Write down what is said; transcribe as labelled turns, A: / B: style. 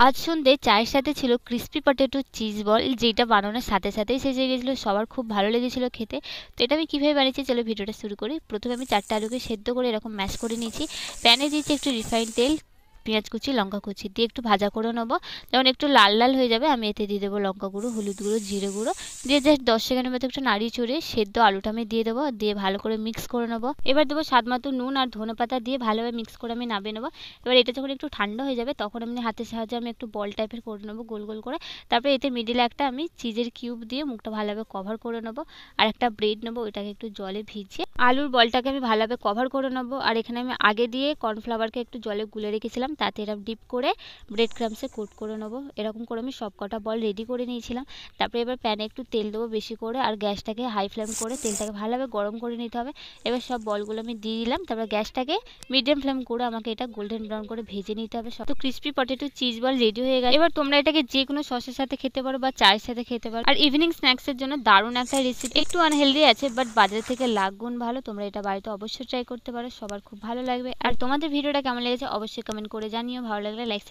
A: আজ সন্ধ্যে চায়ের সাথে ছিল ক্রিস্পি পটেটো চিজ বল, যেটা বানানোর সাথে সাথেই শেষ হয়ে গেছিলো। সবার খুব ভালো লেগেছিল খেতে। তো এটা আমি কীভাবে বানিয়েছি চলো ভিডিওটা শুরু করি। প্রথমে আমি 4টা আলুকে সেদ্ধ করে এরকম ম্যাশ করে নিয়েছি। প্যানে দিয়েছি একটু রিফাইন তেল, পেঁয়াজ কুচি, লঙ্কা কুচি দিয়ে একটু ভাজা করে নেবো। যখন একটু লাল লাল হয়ে যাবে আমি এতে দিয়ে দেবো লঙ্কা গুঁড়ো, হলুদ গুঁড়ো, জিরে গুঁড়ো দিয়ে জাস্ট 10 সেকেন্ডের মতো একটু নাড়িয়ে চড়িয়ে সেদ্ধ আলুটা আমি দিয়ে দেবো। দিয়ে ভালো করে মিক্স করে নেবো। এবার দেবো স্বাদ মতো নুন আর ধনেপাতা দিয়ে ভালোভাবে মিক্স করে আমি নামিয়ে নেবো। এবার এটা যখন একটু ঠান্ডা হয়ে যাবে তখন আমি হাতের সাহায্যে আমি একটু বল টাইপের করে নেবো গোল গোল করে। তারপরে এতে মিডিলে একটা আমি চিজের কিউব দিয়ে মুখটা ভালোভাবে কভার করে নেবো। আর একটা ব্রেড নেবো, ওইটাকে একটু জলে ভিজিয়ে আলুর বলটাকে আমি ভালোভাবে কভার করে নেবো। আর এখানে আমি আগে দিয়ে কর্নফ্লাওয়ারকে একটু জলে গুলে রেখেছিলাম, তাতে এরকম ডিপ করে ব্রেড ক্রামসে কোট করে নেবো। এরকম করে আমি সব কটা বল রেডি করে নিয়েছিলাম। তারপরে এবার প্যানে একটু তেল দেবো বেশি করে, আর গ্যাসটাকে হাই ফ্লেম করে তেলটাকে ভালোভাবে গরম করে নিতে হবে। এবার সব বলগুলো আমি দিয়ে দিলাম। তারপর গ্যাসটাকে মিডিয়াম ফ্লেম করে আমাকে এটা গোল্ডেন ব্রাউন করে ভেজে নিতে হবে। সব তো crispy potato cheese ball ready হয়ে গেছে। এবার তোমরা এটাকে যে কোনো সসের সাথে খেতে পারো বা চায়ের সাথে খেতে পারো। আর ইভিনিং স্ন্যাক্সের জন্য দারুণ একটা রেসিপি। একটু আনহেলদি আছে বাট বাজার থেকে লাখ গুণ ভালো। তোমরা এটা বাড়িতে অবশ্যই ট্রাই করতে পারো, সবার খুব ভালো লাগবে। আর তোমাদের ভিডিওটা কেমন লেগেছে অবশ্যই কমেন্ট করে জানিও। ভালো লাগলে লাইক